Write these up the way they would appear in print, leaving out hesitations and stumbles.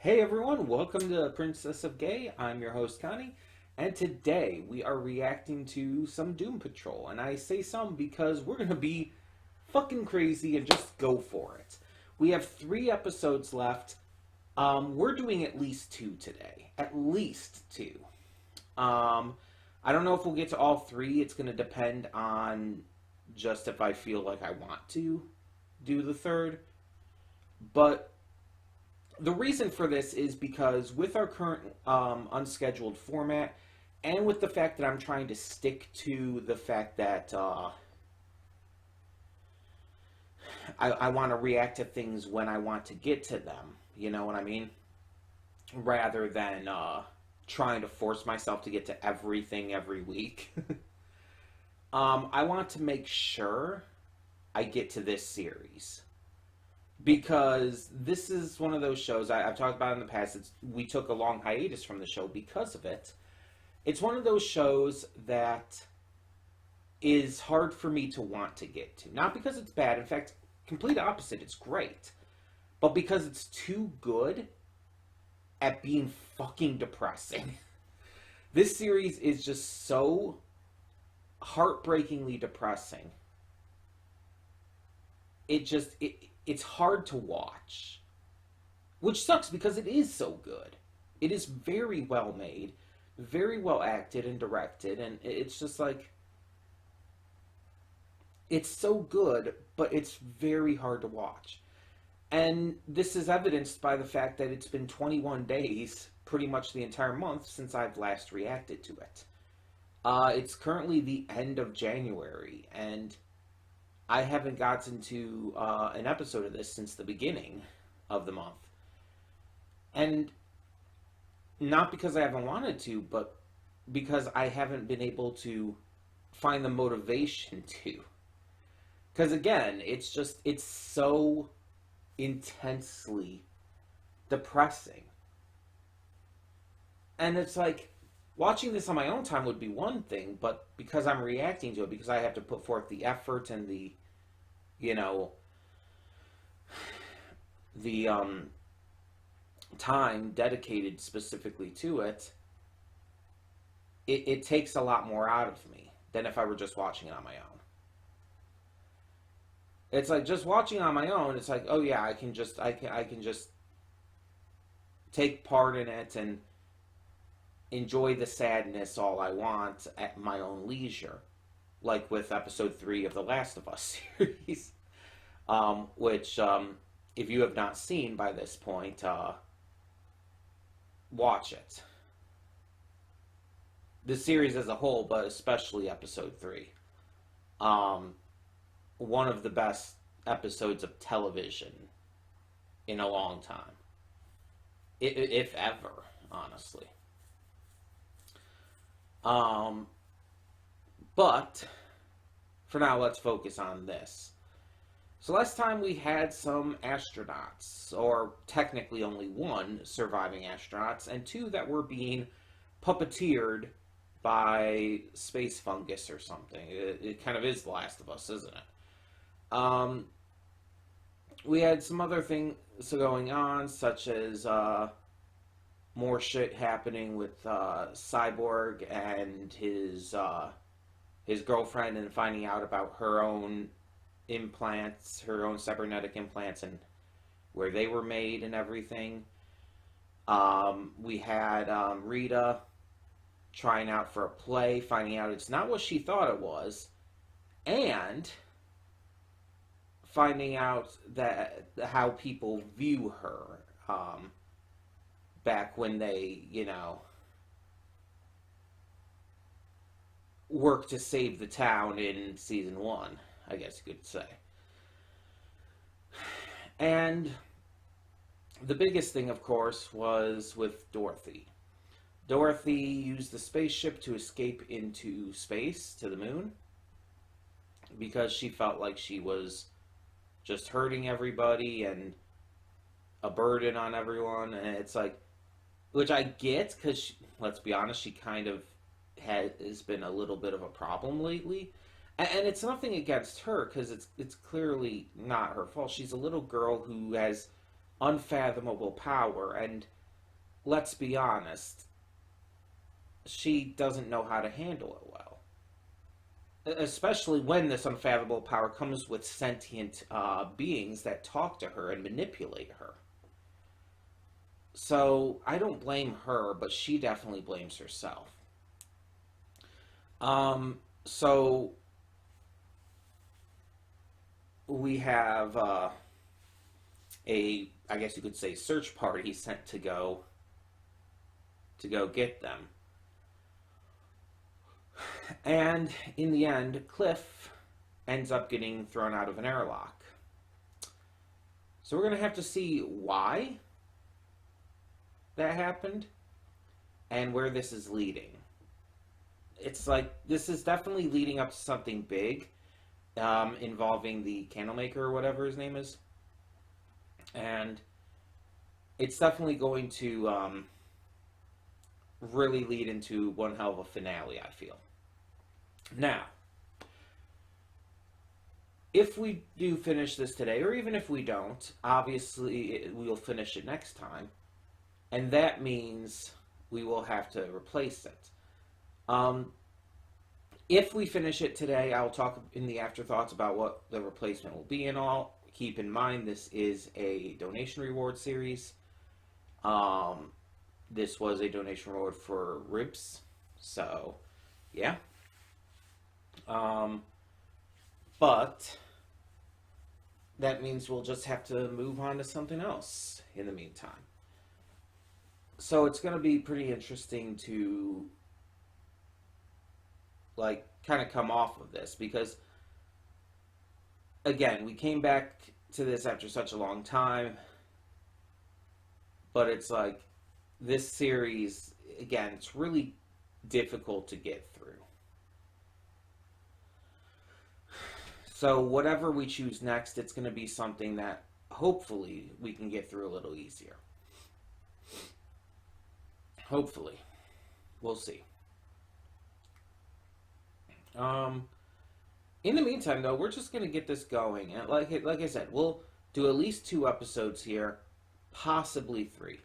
Hey everyone, welcome to Princess of Gay. I'm your host Connie, and today we are reacting to some Doom Patrol. And I say some because we're gonna be fucking crazy and just go for it. We have 3 episodes left. We're doing at least 2 today. At least 2. I don't know if we'll get to all 3. It's gonna depend on just if I feel like I want to do the third. But the reason for this is because with our current unscheduled format, and with the fact that I'm trying to stick to the fact that I want to react to things when I want to get to them, you know what I mean? Rather than trying to force myself to get to everything every week. I want to make sure I get to this series. Because this is one of those shows I've talked about in the past. We took a long hiatus from the show because of it. It's one of those shows that is hard for me to want to get to. Not because it's bad. In fact, complete opposite. It's great. But because it's too good at being fucking depressing. This series is just so heartbreakingly depressing. It's hard to watch, which sucks because it is so good. It is very well made, very well acted and directed, and it's just like, it's so good, but it's very hard to watch. And this is evidenced by the fact that it's been 21 days, pretty much the entire month, since I've last reacted to it. It's currently the end of January, and I haven't gotten to an episode of this since the beginning of the month. And not because I haven't wanted to, but because I haven't been able to find the motivation to. Because again, it's so intensely depressing. And it's like, watching this on my own time would be one thing, but because I'm reacting to it, because I have to put forth the effort and the time dedicated specifically to it, it takes a lot more out of me than if I were just watching it on my own. It's like just watching on my own, it's like, oh yeah, I can just take part in it and enjoy the sadness all I want at my own leisure. Like with episode 3 of the Last of Us series. Which, if you have not seen by this point, watch it. The series as a whole, but especially episode 3. One of the best episodes of television in a long time. If ever, honestly. But for now, let's focus on this. So last time we had some astronauts, or technically only 1 surviving astronauts, and 2 that were being puppeteered by space fungus or something. It kind of is The Last of Us, isn't it? We had some other things going on, such as more shit happening with Cyborg and his girlfriend, and finding out about her own implants, her own cybernetic implants, and where they were made and everything. We had Rita trying out for a play, finding out it's not what she thought it was, and finding out that how people view her back when they, worked to save the town in season 1, I guess you could say. And the biggest thing, of course, was with Dorothy. Dorothy used the spaceship to escape into space to the moon because she felt like she was just hurting everybody and a burden on everyone. And it's like, which I get, because let's be honest, she kind of has been a little bit of a problem lately. And it's nothing against her, because it's clearly not her fault. She's a little girl who has unfathomable power, and let's be honest, she doesn't know how to handle it well. Especially when this unfathomable power comes with sentient beings that talk to her and manipulate her. So I don't blame her, but she definitely blames herself. So we have I guess you could say, search party sent to go get them. And in the end, Cliff ends up getting thrown out of an airlock. So we're going to have to see why that happened and where this is leading. It's like, this is definitely leading up to something big, involving the candlemaker or whatever his name is. And it's definitely going to really lead into one hell of a finale, I feel. Now, if we do finish this today, or even if we don't, obviously we'll finish it next time. And that means we will have to replace it. If we finish it today, I'll talk in the afterthoughts about what the replacement will be and all. Keep in mind, this is a donation reward series. This was a donation reward for ribs. So, yeah. But that means we'll just have to move on to something else in the meantime. So it's going to be pretty interesting to, like, kind of come off of this, because again, we came back to this after such a long time, but it's like, this series, again, it's really difficult to get through. So whatever we choose next, it's going to be something that hopefully we can get through a little easier. Hopefully. We'll see. In the meantime, though, we're just going to get this going. And like I said, we'll do at least 2 episodes here, possibly 3.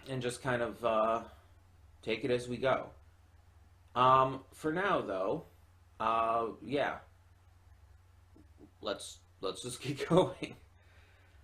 And just kind of take it as we go. For now, though, yeah, let's just get going.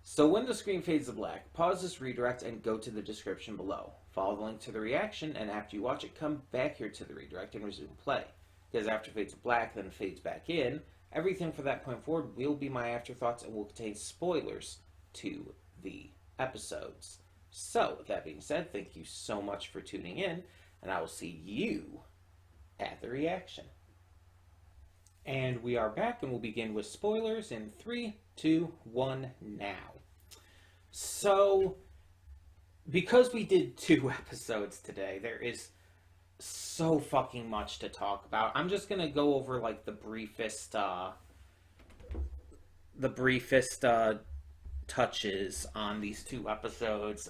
So when the screen fades to black, pause this redirect and go to the description below. Follow the link to the reaction, and after you watch it, come back here to the redirect and resume play. Because after it fades to black, then it fades back in, everything from that point forward will be my afterthoughts and will contain spoilers to the episodes. So, with that being said, thank you so much for tuning in, and I will see you at the reaction. And we are back, and we'll begin with spoilers in 3, 2, 1, now. So, because we did 2 episodes today, there is so fucking much to talk about. I'm just gonna go over, like, the briefest touches on these 2 episodes,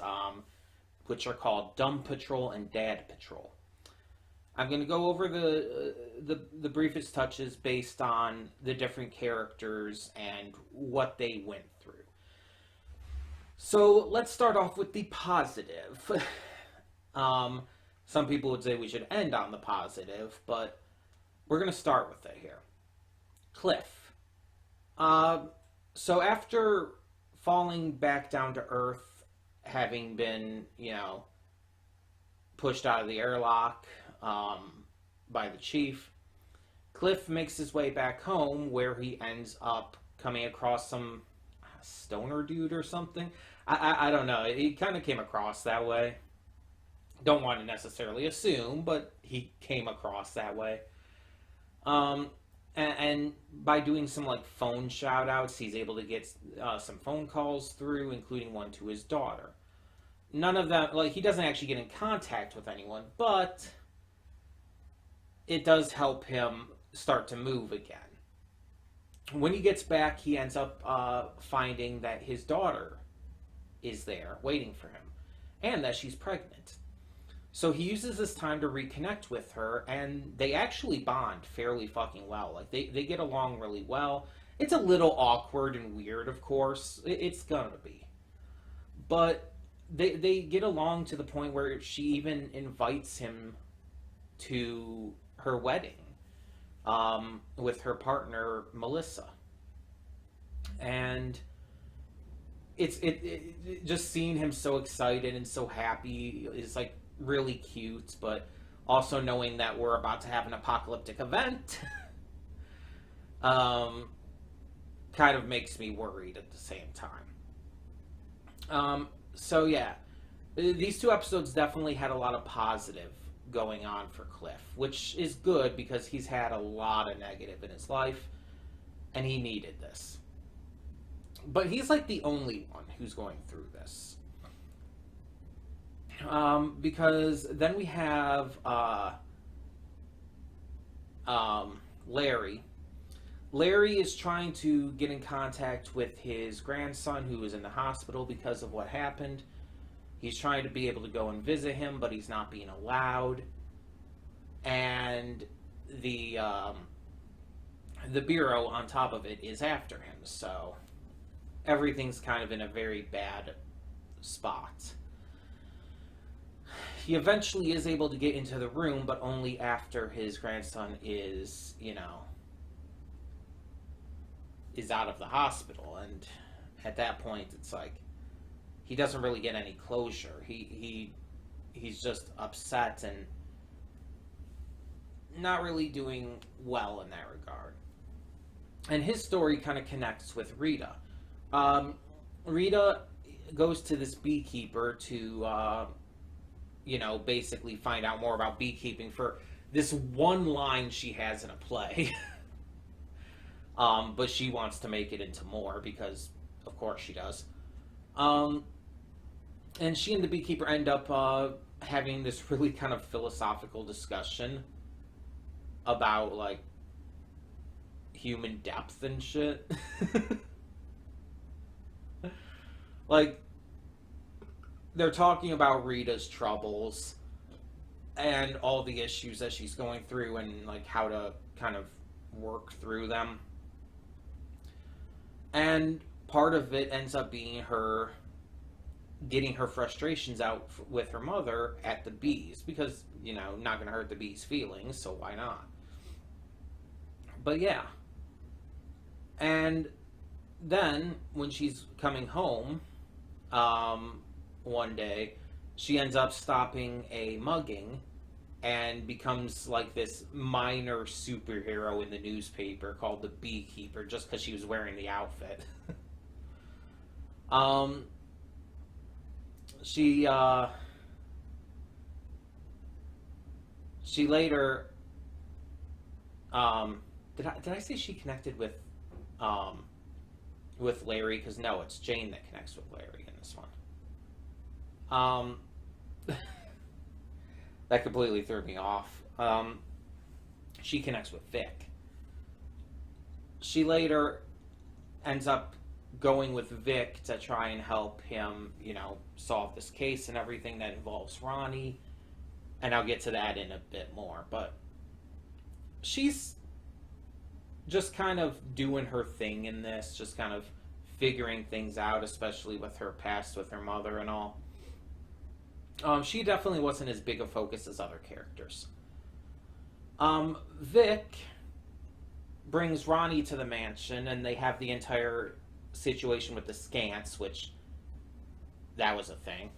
which are called Dumb Patrol and Dad Patrol. I'm going to go over the briefest touches based on the different characters and what they went through. So let's start off with the positive. Some people would say we should end on the positive, but we're going to start with it here. Cliff. So after falling back down to Earth, having been, pushed out of the airlock by the chief, Cliff makes his way back home, where he ends up coming across some stoner dude or something. I don't know. He kind of came across that way. Don't want to necessarily assume, but he came across that way. And by doing some, like, phone shout-outs, he's able to get some phone calls through, including one to his daughter. None of that, like, he doesn't actually get in contact with anyone, but it does help him start to move again. When he gets back, he ends up finding that his daughter is there waiting for him, and that she's pregnant. So he uses this time to reconnect with her, and they actually bond fairly fucking well. Like, they get along really well. It's a little awkward and weird, of course. It's gonna be. But they get along to the point where she even invites him to her wedding, with her partner Melissa. And just seeing him so excited and so happy is like really cute, but also knowing that we're about to have an apocalyptic event, um, kind of makes me worried at the same time. So yeah, these two episodes definitely had a lot of positive going on for Cliff, which is good because he's had a lot of negative in his life, and he needed this. But he's like the only one who's going through this. Because then we have Larry. Larry is trying to get in contact with his grandson who is in the hospital because of what happened. He's trying to be able to go and visit him, but he's not being allowed. And the Bureau, on top of it, is after him. So everything's kind of in a very bad spot. He eventually is able to get into the room, but only after his grandson is, is out of the hospital. And at that point, it's like he doesn't really get any closure. He's just upset and not really doing well in that regard. And his story kind of connects with Rita. Rita goes to this beekeeper to, basically find out more about beekeeping for this one line she has in a play. But she wants to make it into more because, of course, she does. And she and the beekeeper end up having this really kind of philosophical discussion about, like, human depth and shit. Like, they're talking about Rita's troubles and all the issues that she's going through and, like, how to kind of work through them. And part of it ends up being her getting her frustrations out with her mother at the bees because, not going to hurt the bees' feelings, so why not? But yeah. And then when she's coming home, one day, she ends up stopping a mugging and becomes like this minor superhero in the newspaper called the Beekeeper just because she was wearing the outfit. She later did I say she connected with Larry? Because no, it's Jane that connects with Larry in this one. That completely threw me off. She connects with Vic. She later ends up going with Vic to try and help him, solve this case and everything that involves Ronnie. And I'll get to that in a bit more. But she's just kind of doing her thing in this, just kind of figuring things out, especially with her past with her mother and all. She definitely wasn't as big a focus as other characters. Vic brings Ronnie to the mansion, and they have the entire situation with the scants, which that was a thing.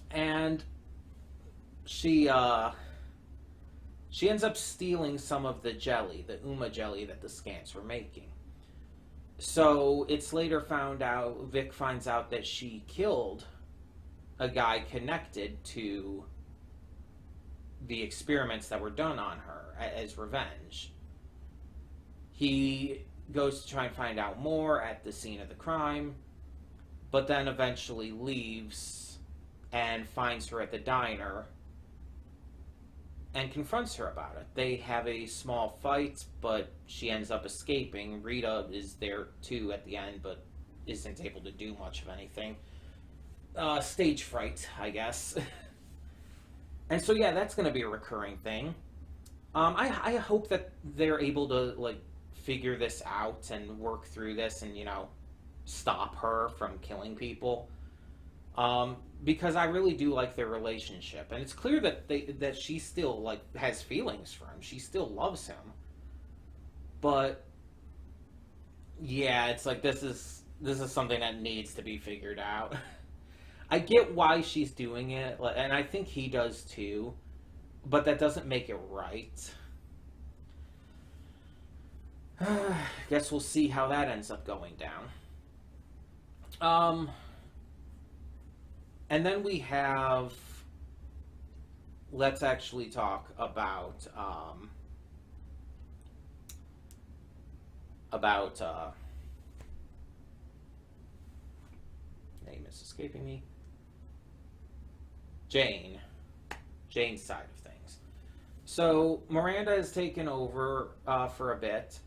And she ends up stealing some of the jelly, the Uma jelly that the scants were making. So it's later Vic finds out that she killed a guy connected to the experiments that were done on her as revenge. He goes to try and find out more at the scene of the crime, but then eventually leaves and finds her at the diner and confronts her about it. They have a small fight, but she ends up escaping. Rita is there too at the end, but isn't able to do much of anything. Stage fright, I guess. And so yeah, that's going to be a recurring thing. I hope that they're able to, like, figure this out and work through this and, stop her from killing people. Because I really do like their relationship, and it's clear that she still like has feelings for him. She still loves him, but yeah, it's like this is something that needs to be figured out. I get why she's doing it, and I think he does too, but that doesn't make it right. Guess we'll see how that ends up going down. Um, and then we have. Let's actually talk about name is escaping me. Jane's side of things. So Miranda has taken over for a bit,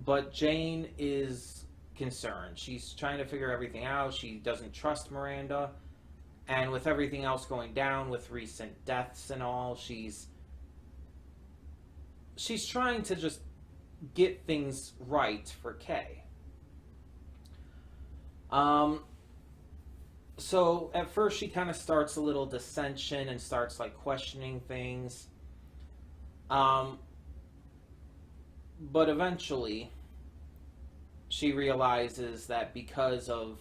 but Jane is concerned. She's trying to figure everything out. She doesn't trust Miranda, and with everything else going down with recent deaths and all, she's trying to just get things right for Kay. So at first she kind of starts a little dissension and starts like questioning things. But eventually she realizes that because of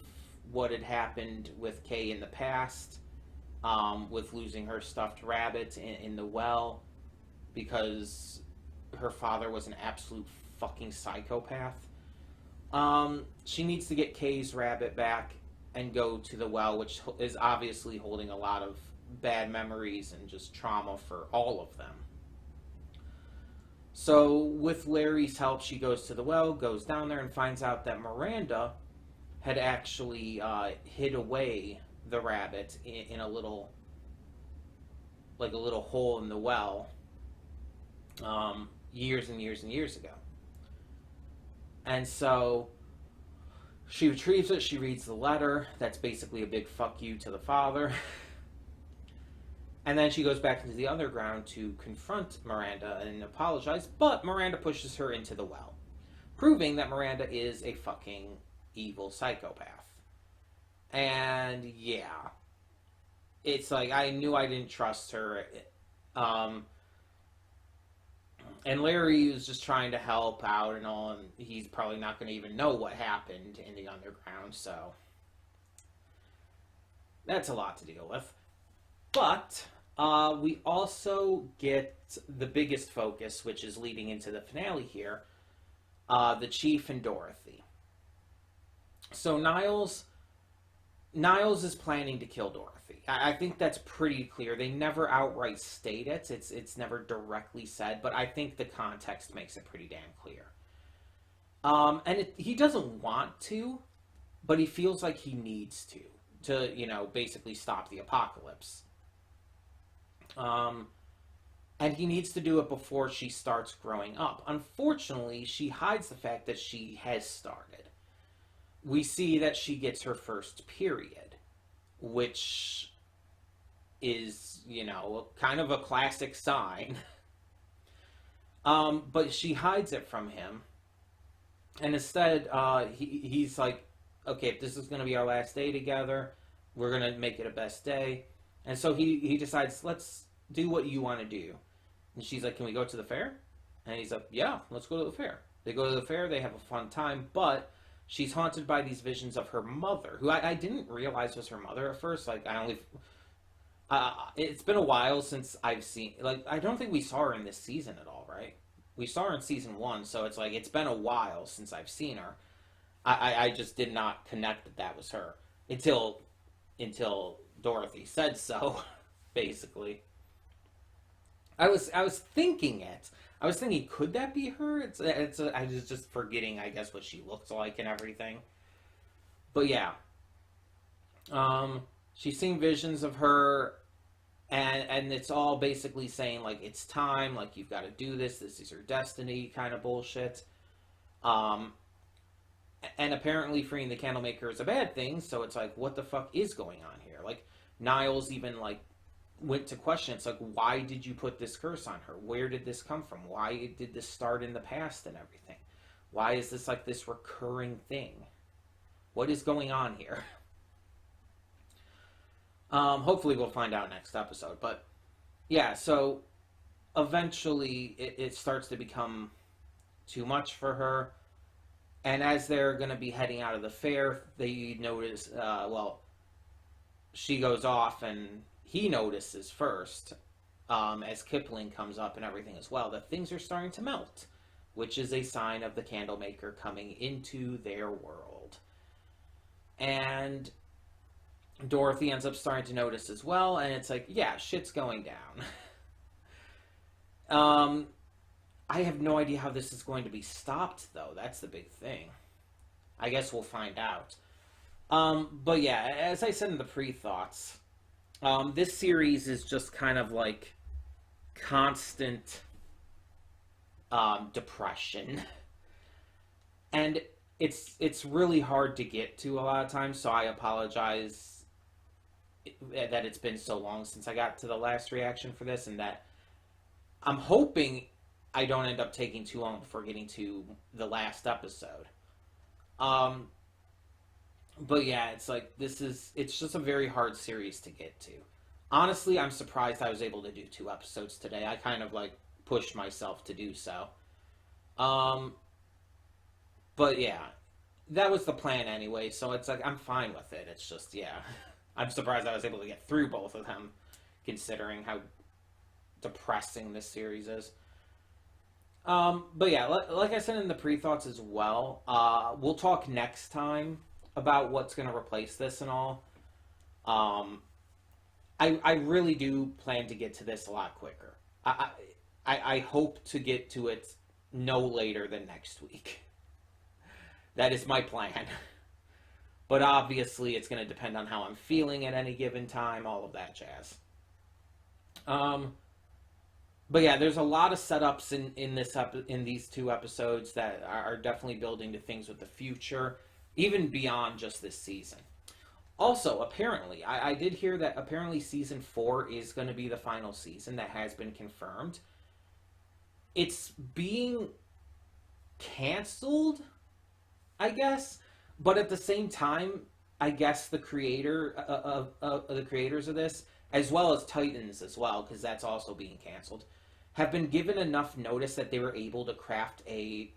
what had happened with Kay in the past, with losing her stuffed rabbit in the well, because her father was an absolute fucking psychopath. She needs to get Kay's rabbit back and go to the well, which is obviously holding a lot of bad memories and just trauma for all of them. So with Larry's help, she goes to the well, goes down there, and finds out that Miranda had actually hid away the rabbit in a little hole in the well, years and years and years ago. And so she retrieves it, she reads the letter, that's basically a big fuck you to the father. And then she goes back into the underground to confront Miranda and apologize, but Miranda pushes her into the well, proving that Miranda is a fucking evil psychopath. And yeah, it's like I knew I didn't trust her. And Larry was just trying to help out and all, and he's probably not going to even know what happened in the underground, so that's a lot to deal with. But we also get the biggest focus, which is leading into the finale here, the Chief and Dorothy. So Niles is planning to kill Dorothy. I think that's pretty clear. They never outright state it. It's never directly said, but I think the context makes it pretty damn clear. And he doesn't want to, but he feels like he needs to basically stop the apocalypse. And he needs to do it before she starts growing up. Unfortunately, she hides the fact that she has started. We see that she gets her first period, which is, kind of a classic sign. But she hides it from him. And instead, he's like, okay, if this is going to be our last day together, we're going to make it a best day. And so he decides, let's do what you want to do. And she's like, can we go to the fair? And he's like, yeah, let's go to the fair. They go to the fair, they have a fun time, but she's haunted by these visions of her mother, who I didn't realize was her mother at first. Like, it's been a while since I've seen, I don't think we saw her in this season at all, right? We saw her in season 1, so it's like, it's been a while since I've seen her. I just did not connect that was her until Dorothy said so, basically. I was thinking it. I was thinking, could that be her? I was just forgetting, I guess, what she looked like and everything. But yeah. She's seen visions of her, and it's all basically saying, like, it's time, like, you've got to do this is your destiny, kind of bullshit. And apparently freeing the Candlemaker is a bad thing, so it's like, what the fuck is going on here? Like, Niles even, like, went to question, it's like, why did you put this curse on her? Where did this come from? Why did this start in the past and everything? Why is this like this recurring thing? What is going on here? Hopefully we'll find out next episode. But yeah, so eventually it starts to become too much for her. And as they're going to be heading out of the fair, they notice, she goes off and he notices first, as Kipling comes up and everything as well, that things are starting to melt, which is a sign of the Candlemaker coming into their world. And Dorothy ends up starting to notice as well, and it's like, yeah, shit's going down. I have no idea how this is going to be stopped, though. That's the big thing. I guess we'll find out. But yeah, as I said in the pre-thoughts, this series is just kind of like constant depression. And it's really hard to get to a lot of times, so I apologize that it's been so long since I got to the last reaction for this, and that I'm hoping I don't end up taking too long before getting to the last episode. But yeah, it's like, it's just a very hard series to get to. Honestly, I'm surprised I was able to do 2 episodes today. I kind of like pushed myself to do so. But yeah, that was the plan anyway, so it's like, I'm fine with it. It's just, yeah, I'm surprised I was able to get through both of them, considering how depressing this series is. But yeah, like I said in the pre-thoughts as well, we'll talk next time about what's going to replace this and all. I really do plan to get to this a lot quicker. I hope to get to it no later than next week. That is my plan. But obviously, it's going to depend on how I'm feeling at any given time, all of that jazz. But yeah, there's a lot of setups in these 2 episodes that are definitely building to things with the future, even beyond just this season. Also, apparently, I did hear that apparently season 4 is going to be the final season. That has been confirmed. It's being canceled, I guess, but at the same time, I guess the creators of this, as well as Titans as well, because that's also being canceled, have been given enough notice that they were able to craft an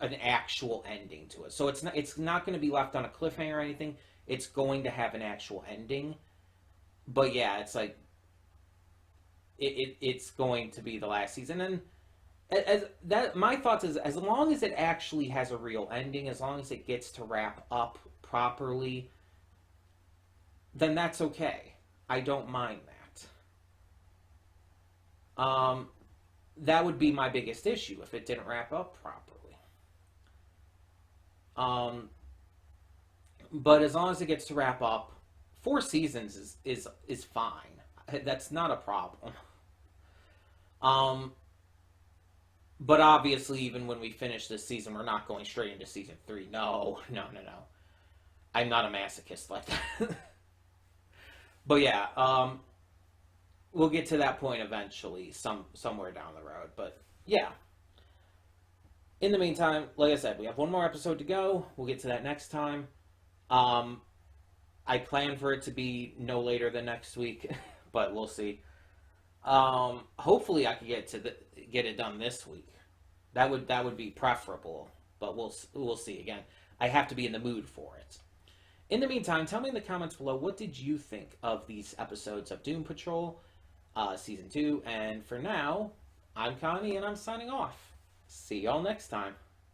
actual ending to it. So it's not going to be left on a cliffhanger or anything. It's going to have an actual ending. But yeah, it's like it's going to be the last season. And my thoughts is, as long as it actually has a real ending, as long as it gets to wrap up properly, then that's okay. I don't mind that. That would be my biggest issue if it didn't wrap up properly. But as long as it gets to wrap up, 4 seasons is fine. That's not a problem. But obviously, even when we finish this season, we're not going straight into season 3. No. I'm not a masochist like that. But yeah, we'll get to that point eventually, somewhere down the road. But yeah. In the meantime, like I said, we have 1 more episode to go. We'll get to that next time. I plan for it to be no later than next week, but we'll see. Hopefully I can get it done this week. That would be preferable, but we'll see. Again, I have to be in the mood for it. In the meantime, tell me in the comments below, what did you think of these episodes of Doom Patrol, Season 2? And for now, I'm Connie, and I'm signing off. See y'all next time.